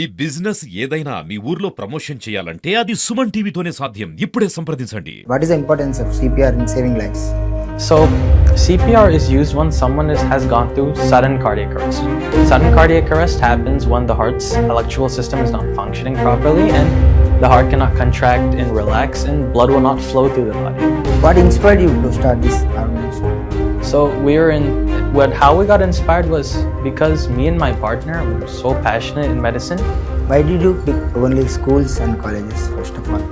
ఈ బిజినెస్ ఏదైనా మీ ఊర్లో ప్రమోషన్ చేయాలంటే అది సుమన్ టీవీతోనే సాధ్యం. ఇప్పుడే సంప్రదించండి. What is the importance of CPR in saving lives? So, CPR is used when someone has gone through sudden cardiac arrest. Sudden cardiac arrest happens when the heart's electrical system is not functioning properly and the heart cannot contract and relax and blood will not flow through the body. What inspired you to start this organization? So how we got inspired was because me and my partner were so passionate in medicine. Why did you pick only schools and colleges first of all?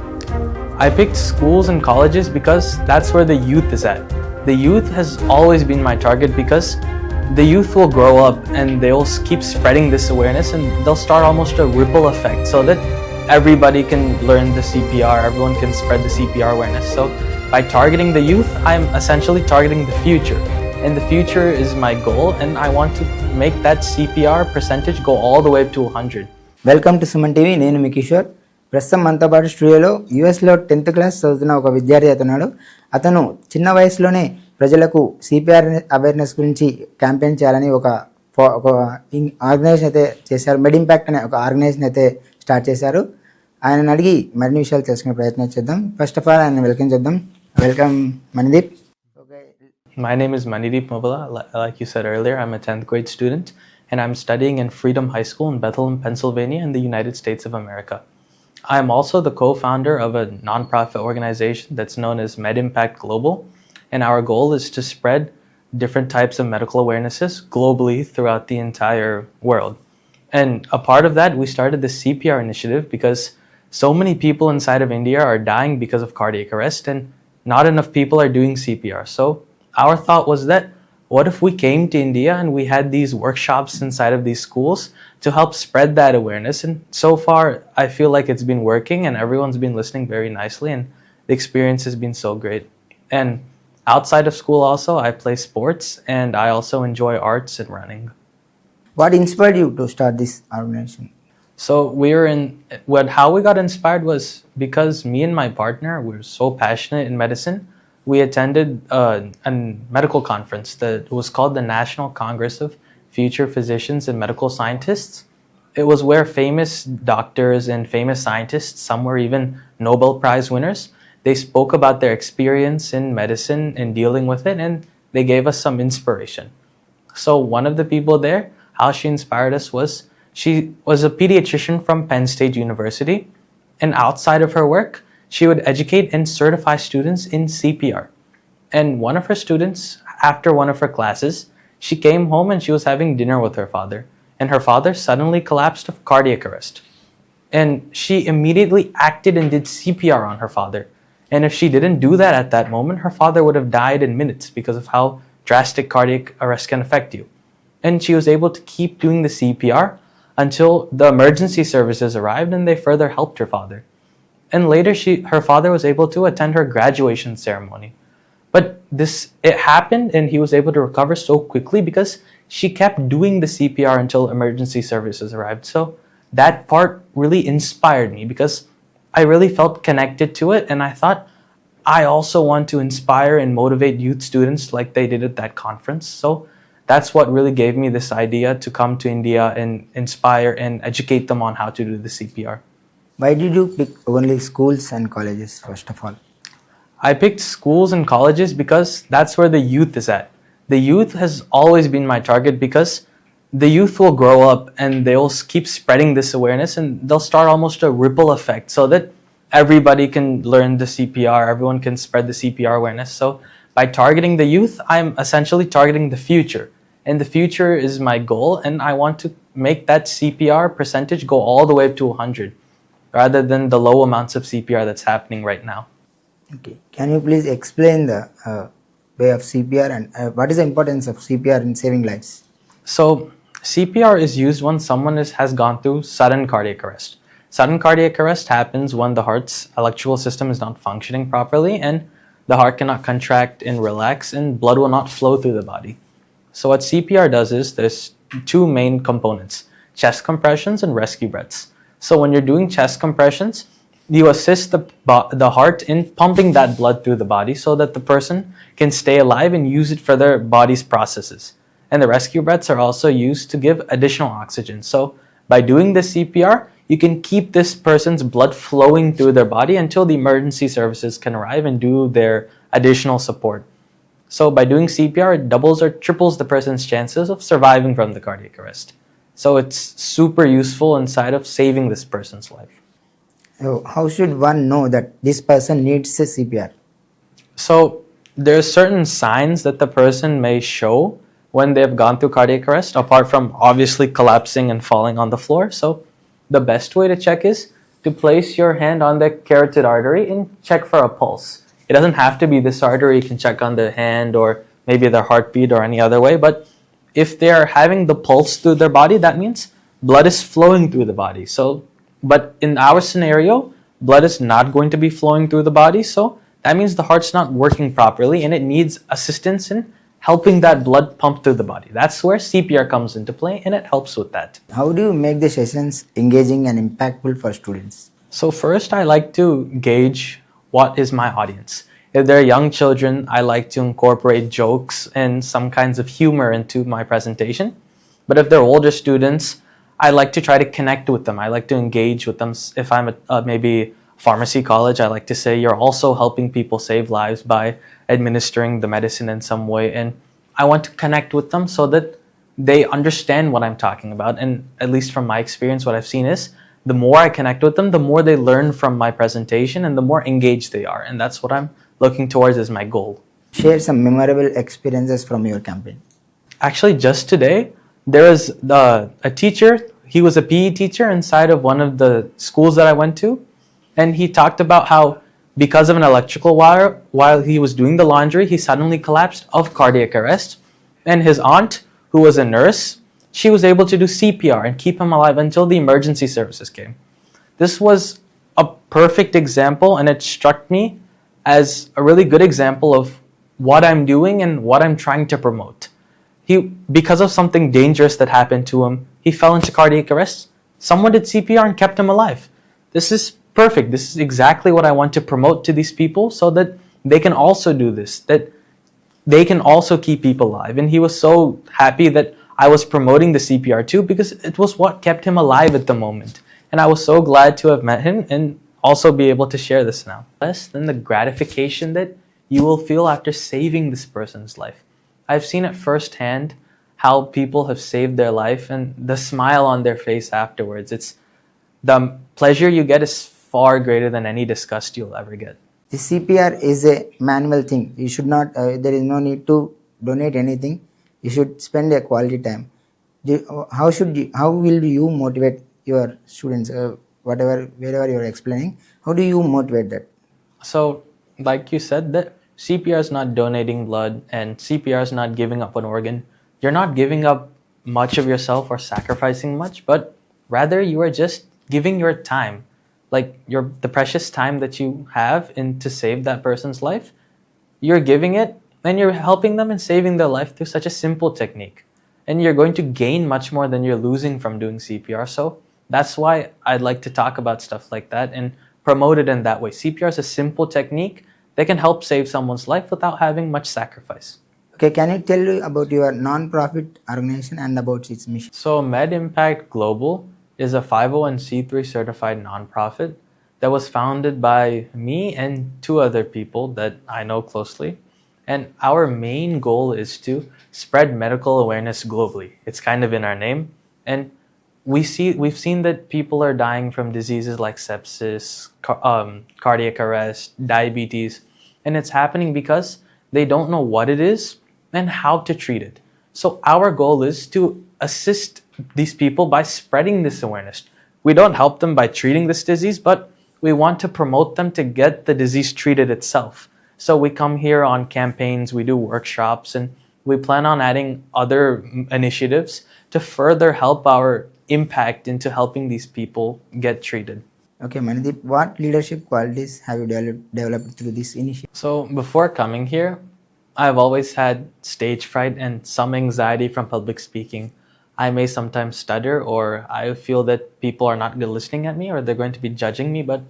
I picked schools and colleges because that's where the youth is at. The youth has always been my target because the youth will grow up and they'll keep spreading this awareness and they'll start almost a ripple effect so that everybody can learn the CPR, everyone can spread the CPR awareness. So by targeting the youth, I'm essentially targeting the future. And the future is my goal and I want to make that CPR percentage go all the way up to 100. Welcome to Suman TV. నేను మీ కిషోర్. ప్రస్తుతం మనతో పాటు స్టూడియోలో యూఎస్లో 10th class చదువుతున్న ఒక విద్యార్థి అతను. అతను చిన్న వయసులోనే ప్రజలకు సిపిఆర్ అవేర్నెస్ గురించి క్యాంపెయిన్ చేయాలని ఒక ఆర్గనైజేషన్ అయితే చేశారు. మెడ్ ఇంపాక్ట్ అనే ఒక ఆర్గనైజేషన్ అయితే స్టార్ట్ చేశారు. ఆయనను అడిగి మరిన్ని విషయాలు తెలుసుకునే ప్రయత్నం చేద్దాం. ఫస్ట్ ఆఫ్ ఆల్ ఆయన వెల్కమ్ చేద్దాం. Welcome మనీదీప్. My name is Manideep Muvvala. Like you said earlier, I'm a 10th grade student and I'm studying in Freedom High School in Bethlehem, Pennsylvania in the United States of America. I am also the co-founder of a nonprofit organization that's known as MedImpact Global, and our goal is to spread different types of medical awarenesses globally throughout the entire world. And a part of that, we started the CPR initiative because so many people inside of India are dying because of cardiac arrest and not enough people are doing CPR. So our thought was that what if we came to India and we had these workshops inside of these schools to help spread that awareness? And so far, I feel like it's been working and everyone's been listening very nicely and the experience has been so great. And outside of school also, I play sports and I also enjoy arts and running. What inspired you to start this organization? So how we got inspired was because me and my partner were so passionate in medicine. We attended a medical conference that was called the National Congress of Future Physicians and Medical Scientists. It was where famous doctors and famous scientists, some were even Nobel Prize winners, they spoke about their experience in medicine and dealing with it, and they gave us some inspiration. So one of the people there, how she inspired us was, she was a pediatrician from Penn State University, and outside of her work, she would educate and certify students in CPR. And one of her students, after one of her classes, she came home and she was having dinner with her father. And her father suddenly collapsed of cardiac arrest. And she immediately acted and did CPR on her father. And if she didn't do that at that moment, her father would have died in minutes because of how drastic cardiac arrest can affect you. And she was able to keep doing the CPR until the emergency services arrived and they further helped her father. And later, her father was able to attend her graduation ceremony. But it happened and he was able to recover so quickly because she kept doing the CPR until emergency services arrived. So that part really inspired me because I really felt connected to it. And I thought, I also want to inspire and motivate youth students like they did at that conference. So that's what really gave me this idea to come to India and inspire and educate them on how to do the CPR. Why did you pick only schools and colleges first of all? I picked schools and colleges because that's where the youth is at. The youth has always been my target because the youth will grow up and they'll keep spreading this awareness and they'll start almost a ripple effect so that everybody can learn the CPR, everyone can spread the CPR awareness. So by targeting the youth, I'm essentially targeting the future. And the future is my goal and I want to make that CPR percentage go all the way up to 100. Rather than the low amounts of CPR that's happening right now. Okay. Can you please explain the way of CPR and what is the importance of CPR in saving lives? So CPR is used when someone has gone through sudden cardiac arrest. Sudden cardiac arrest happens when the heart's electrical system is not functioning properly and the heart cannot contract and relax and blood will not flow through the body. So what CPR does is there's two main components, chest compressions and rescue breaths. So when you're doing chest compressions, you assist the heart in pumping that blood through the body so that the person can stay alive and use it for their body's processes. And the rescue breaths are also used to give additional oxygen. So by doing the CPR, you can keep this person's blood flowing through their body until the emergency services can arrive and do their additional support. So by doing CPR, it doubles or triples the person's chances of surviving from the cardiac arrest. So it's super useful inside of saving this person's life. So how should one know that this person needs a CPR? So there's certain signs that the person may show when they've gone through cardiac arrest, apart from obviously collapsing and falling on the floor. So the best way to check is to place your hand on the carotid artery and check for a pulse. It doesn't have to be this artery. You can check on the hand or maybe their heartbeat or any other way. But if they are having the pulse through their body, that means blood is flowing through the body. But in our scenario, blood is not going to be flowing through the body. So that means the heart's not working properly and it needs assistance in helping that blood pump through the body. That's where CPR comes into play and it helps with that. How do you make the sessions engaging and impactful for students? So first, I like to gauge what is my audience. If they're young children, I like to incorporate jokes and some kinds of humor into my presentation. But if they're older students, I like to try to connect with them. I like to engage with them. If I'm at maybe pharmacy college, I like to say you're also helping people save lives by administering the medicine in some way. And I want to connect with them so that they understand what I'm talking about. And at least from my experience, what I've seen is the more I connect with them, the more they learn from my presentation and the more engaged they are. And that's what I'm looking towards as my goal. Share some memorable experiences from your campaign. Actually, just today, there was a teacher. He was a PE teacher inside of one of the schools that I went to. And he talked about how because of an electrical wire, while he was doing the laundry, he suddenly collapsed of cardiac arrest. And his aunt, who was a nurse, she was able to do CPR and keep him alive until the emergency services came. This was a perfect example, and it struck me as a really good example of what I'm doing and what I'm trying to promote. Because of something dangerous that happened to him, he fell into cardiac arrest. Someone did CPR and kept him alive. This is perfect. This is exactly what I want to promote to these people so that they can also do this, that they can also keep people alive. And he was so happy that I was promoting the CPR too because it was what kept him alive at the moment. And I was so glad to have met him and also be able to share this now. Less than the gratification that you will feel after saving this person's life. I've seen it firsthand how people have saved their life and the smile on their face afterwards. It's the pleasure you get is far greater than any disgust you'll ever get. The CPR is a manual thing. You should not, there is no need to donate anything. You should spend a quality time. How will you motivate your students, wherever you're explaining? How do you motivate that? So, like you said, that CPR is not donating blood and CPR is not giving up an organ. You're not giving up much of yourself or sacrificing much, but rather you are just giving your time, like the precious time that you have to save that person's life. You're giving it and you're helping them and saving their life through such a simple technique. And you're going to gain much more than you're losing from doing CPR. So that's why I'd like to talk about stuff like that and promote it in that way. CPR is a simple technique that can help save someone's life without having much sacrifice. Okay, can you tell me about your non-profit organization and about its mission? So MedImpact Global is a 501c3 certified nonprofit that was founded by me and 2 other people that I know closely. And our main goal is to spread medical awareness globally. It's kind of in our name. And we've seen that people are dying from diseases like sepsis, cardiac arrest, diabetes, and it's happening because they don't know what it is and how to treat it. So our goal is to assist these people by spreading this awareness. We don't help them by treating this disease, but we want to promote them to get the disease treated itself. So we come here on campaigns, we do workshops, and we plan on adding other initiatives to further help our impact into helping these people get treated. Okay, Manideep, what leadership qualities have you developed through this initiative? So before coming here, I've always had stage fright and some anxiety from public speaking. I may sometimes stutter or I feel that people are not listening at me or they're going to be judging me. But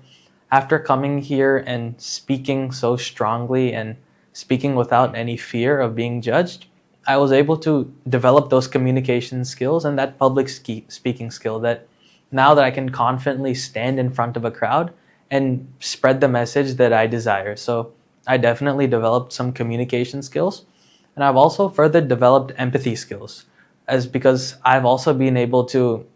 after coming here and speaking so strongly and speaking without any fear of being judged, I was able to develop those communication skills and that public speaking skill that now that I can confidently stand in front of a crowd and spread the message that I desire. So I definitely developed some communication skills, and I've also further developed empathy skills, as because I've also been able to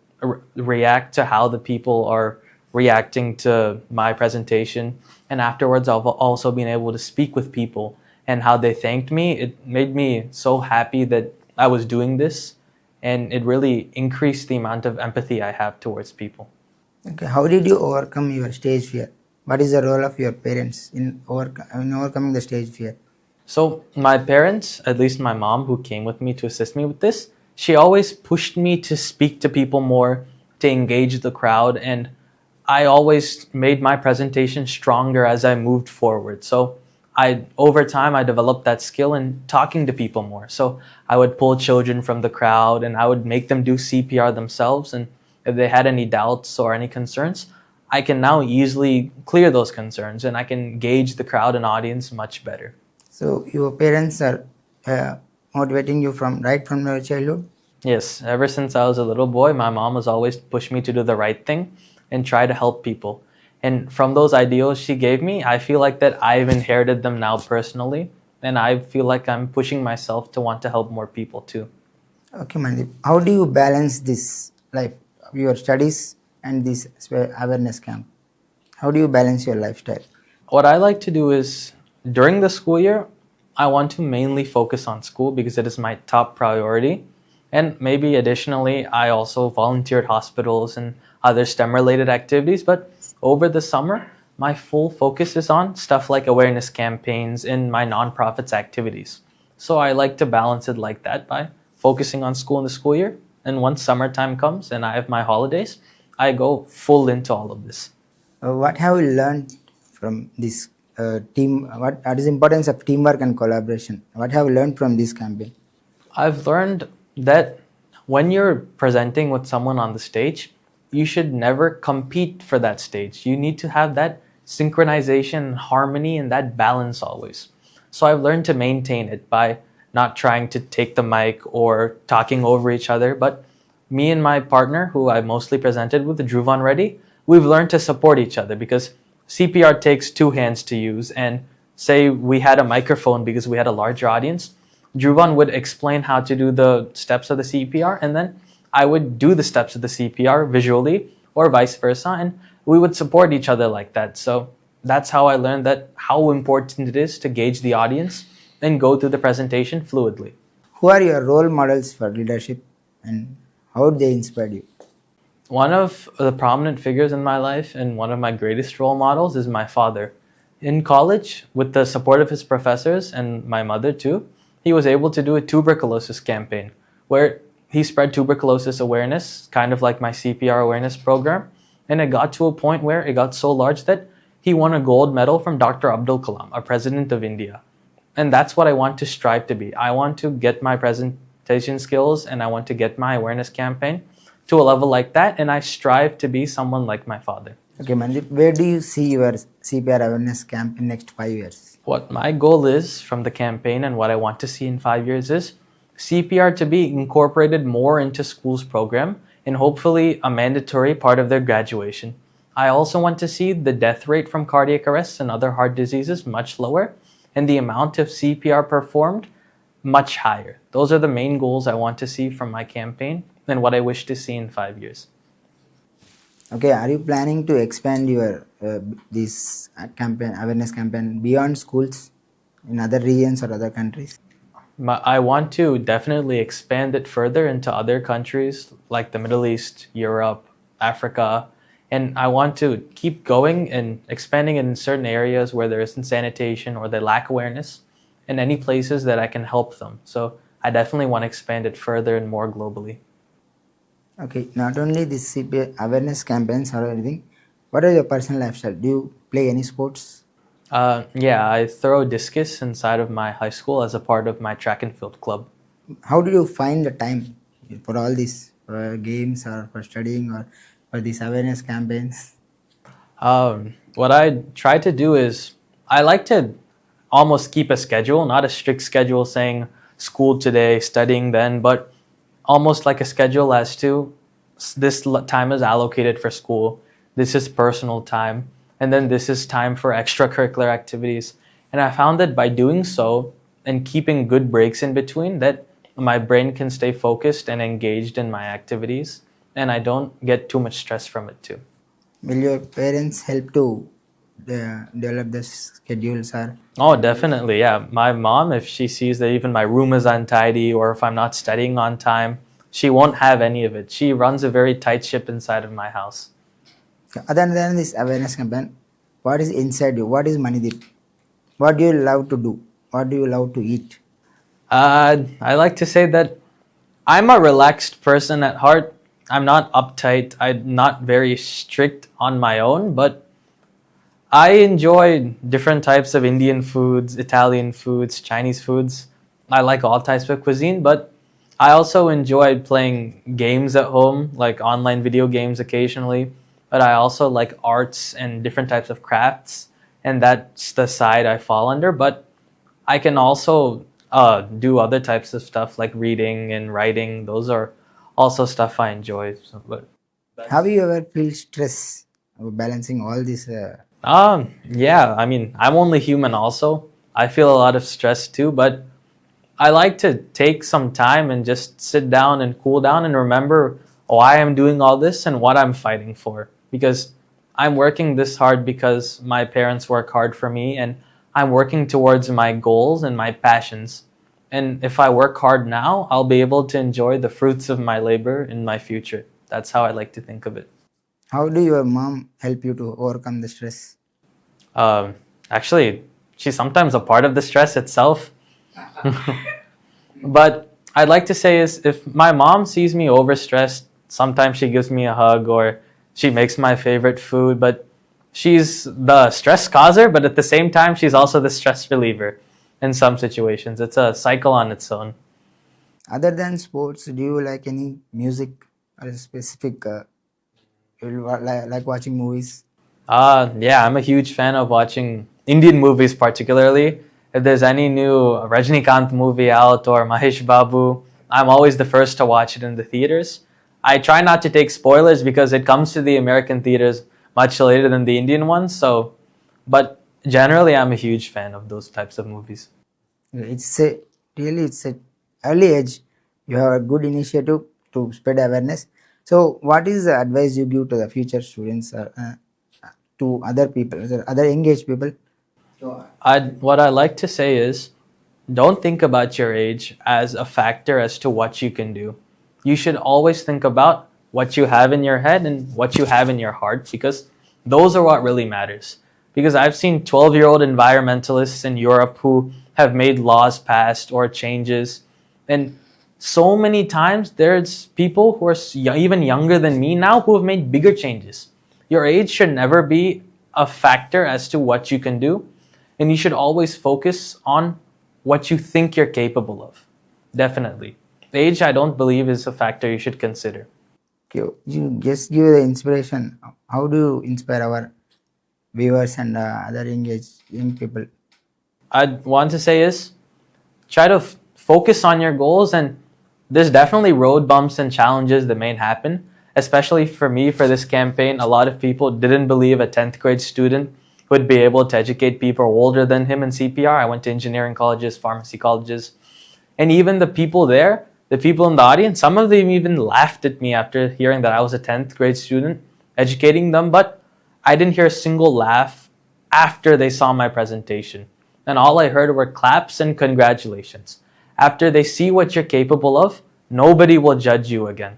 react to how the people are reacting to my presentation, and afterwards I've also been able to speak with people and how they thanked me. It made me so happy that I was doing this, and it really increased the amount of empathy I have towards people. Okay, how did you overcome your stage fear? What is the role of your parents in overcoming the stage fear? So my parents, at least my mom who came with me to assist me with this, she always pushed me to speak to people more, to engage the crowd, and I always made my presentation stronger as I moved forward. So over time I developed that skill in talking to people more. So I would pull children from the crowd and I would make them do CPR themselves, and if they had any doubts or any concerns, I can now easily clear those concerns and I can gauge the crowd and audience much better. So your parents are motivating you from your childhood? Yes, ever since I was a little boy, my mom has always pushed me to do the right thing and try to help people. And from those ideals she gave me, I feel like that I've inherited them now personally, and I feel like I'm pushing myself to want to help more people too. Okay, Manideep, how do you balance this life, your studies and this awareness camp? How do you balance your lifestyle? What I like to do is, during the school year, I want to mainly focus on school because it is my top priority. And maybe additionally, I also volunteer at hospitals and other STEM related activities. But over the summer, my full focus is on stuff like awareness campaigns and my nonprofits activities. So I like to balance it like that by focusing on school in the school year. And once summertime comes and I have my holidays, I go full into all of this. What have you learned from this team? What is the importance of teamwork and collaboration? What have you learned from this campaign? I've learned that when you're presenting with someone on the stage, you should never compete for that stage. You need to have that synchronization, harmony, and that balance always. So I've learned to maintain it by not trying to take the mic or talking over each other, but me and my partner, who I mostly presented with, Dhruvan Reddy, we've learned to support each other because CPR takes two hands to use, and say we had a microphone because we had a larger audience, Dhruvan would explain how to do the steps of the CPR, and then I would do the steps of the CPR visually or vice versa, and we would support each other like that. So that's how I learned that how important it is to gauge the audience and go through the presentation fluidly. Who are your role models for leadership and how they inspired you? One of the prominent figures in my life and one of my greatest role models is my father. In college, with the support of his professors and my mother too, he was able to do a tuberculosis campaign where he spread tuberculosis awareness, kind of like my CPR awareness program. And it got to a point where it got so large that he won a gold medal from Dr. Abdul Kalam, a president of India. And that's what I want to strive to be. I want to get my presentation skills and I want to get my awareness campaign to a level like that. And I strive to be someone like my father. Okay, Manideep, where do you see your CPR awareness camp in next 5 years? What my goal is from the campaign and what I want to see in 5 years is CPR to be incorporated more into schools program and hopefully a mandatory part of their graduation. I also want to see the death rate from cardiac arrests and other heart diseases much lower and the amount of CPR performed much higher. Those are the main goals I want to see from my campaign and what I wish to see in 5 years. Okay, are you planning to expand your this campaign, awareness campaign, beyond schools in other regions or other countries? I want to definitely expand it further into other countries like the Middle East, Europe, Africa, and I want to keep going and expanding it in certain areas where there isn't sanitation or they lack awareness, and any places that I can help them. So I definitely want to expand it further and more globally. Okay, not only this CPR awareness campaigns or anything, what are your personal lifestyle? Do you play any sports? Yeah, I throw discus inside of my high school as a part of my track and field club. How do you find the time for all these games or for studying or for these awareness campaigns? What I try to do is I like to almost keep a schedule, not a strict schedule saying school today, studying then, but almost like a schedule as to time is allocated for school, this is personal time, and then this is time for extracurricular activities. And I found that by doing so and keeping good breaks in between, that my brain can stay focused and engaged in my activities, and I don't get too much stress from it too. Will your parents help to develop the schedules or? Oh, definitely. Yeah. My mom, if she sees that even my room is untidy or if I'm not studying on time, she won't have any of it. She runs a very tight ship inside of my house. So other than this awareness campaign, what is inside you? What is Manideep? What do you love to do? What do you love to eat? I like to say that I'm a relaxed person at heart. I'm not uptight. I'm not very strict on my own, but I enjoy different types of Indian foods, Italian foods, Chinese foods. I like all types of cuisine, but I also enjoy playing games at home, like online video games occasionally. But I also like arts and different types of crafts, and that's the side I fall under. But I can also do other types of stuff like reading and writing. Those are also stuff I enjoy. So, but Have you ever feel stress balancing all this? yeah, I mean, I'm only human also. I feel a lot of stress too, but I like to take some time and just sit down and cool down and remember why I'm doing all this and what I'm fighting for. Because I'm working this hard because my parents work hard for me, and I'm working towards my goals and my passions. And if I work hard now, I'll be able to enjoy the fruits of my labor in my future. That's how I like to think of it. How do your mom help you to overcome the stress? Actually, she's sometimes a part of the stress itself. But I'd like to say is if my mom sees me overstressed, sometimes she gives me a hug or she makes my favorite food, but she's the stress causer, but at the same time, she's also the stress reliever in some situations. It's a cycle on its own. Other than sports, do you like any music or a specific? Like watching movies? Yeah, I'm a huge fan of watching Indian movies, particularly. If there's any new Rajnikant movie out or Mahesh Babu, I'm always the first to watch it in the theaters. I try not to take spoilers because it comes to the American theaters much later than the Indian ones. So, but generally, I'm a huge fan of those types of movies. It's a early age. You have a good initiative to spread awareness. So, what is the advice you give to the future students, to other people, other engaged people? What I like to say is, don't think about your age as a factor as to what you can do. You should always think about what you have in your head and what you have in your heart, because those are what really matters. Because I've seen 12-year-old environmentalists in Europe who have made laws passed or changes, and so many times there's people who are even younger than me now who have made bigger changes. Your age should never be a factor as to what you can do, and you should always focus on what you think you're capable of. Definitely. Age, I don't believe, is a factor you should consider. Okay, you just give the inspiration. How do you inspire our viewers and other engaged young people? I'd want to say is try to focus on your goals, and there's definitely road bumps and challenges that may happen. Especially for me, for this campaign, a lot of people didn't believe a 10th grade student would be able to educate people older than him in CPR. I went to engineering colleges, pharmacy colleges, and even the people there, the people in the audience, some of them even laughed at me after hearing that I was a 10th grade student educating them, but I didn't hear a single laugh after they saw my presentation. And all I heard were claps and congratulations. After they see what you're capable of, nobody will judge you again.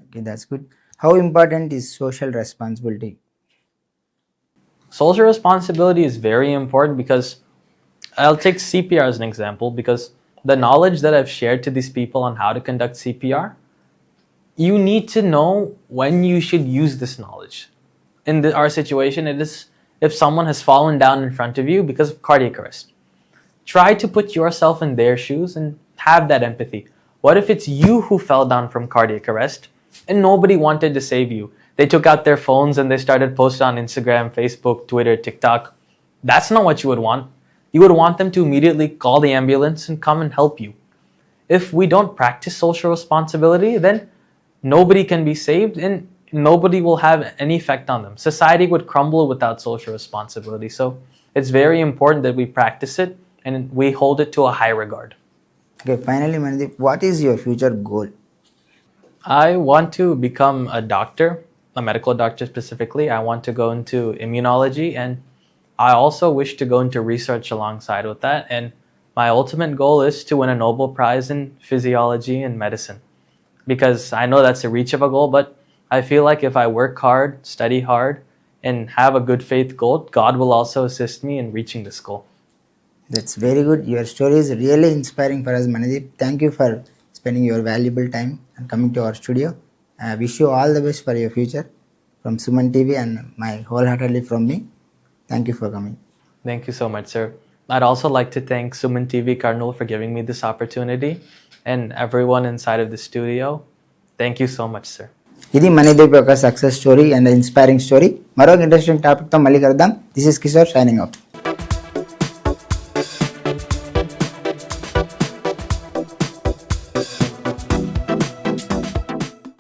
Okay, that's good. How important is social responsibility? Social responsibility is very important because I'll take CPR as an example, because the knowledge that I've shared to these people on how to conduct CPR, you need to know when you should use this knowledge. In our situation, it is if someone has fallen down in front of you because of cardiac arrest. Try to put yourself in their shoes and have that empathy. What if it's you who fell down from cardiac arrest and nobody wanted to save you? They took out their phones and they started posting on Instagram, Facebook, Twitter, TikTok. That's not what you would want. You would want them to immediately call the ambulance and come and help you. If we don't practice social responsibility, then nobody can be saved and nobody will have any effect on them. Society would crumble without social responsibility. So it's very important that we practice it and we hold it to a high regard. Okay, finally, Manideep, what is your future goal? I want to become a doctor, a medical doctor specifically. I want to go into immunology, and I also wish to go into research alongside with that. And my ultimate goal is to win a Nobel Prize in physiology and medicine, because I know that's a reach of a goal, but I feel like if I work hard, study hard, and have a good faith goal, God will also assist me in reaching this goal. That's very good. Your story is really inspiring for us, Manideep. Thank you for spending your valuable time and coming to our studio. I wish you all the best for your future from Suman TV and my wholeheartedly from me. Thank you for coming. Thank you so much, sir. I'd also like to thank SumanTV Kurnool for giving me this opportunity, and everyone inside of the studio. Thank you so much, sir. ఇది మనీదీప్ యొక్క success story and inspiring story. మరొక interesting టాపిక్తో మళ్ళీ కలుద్దాం. This is Kishore shining of.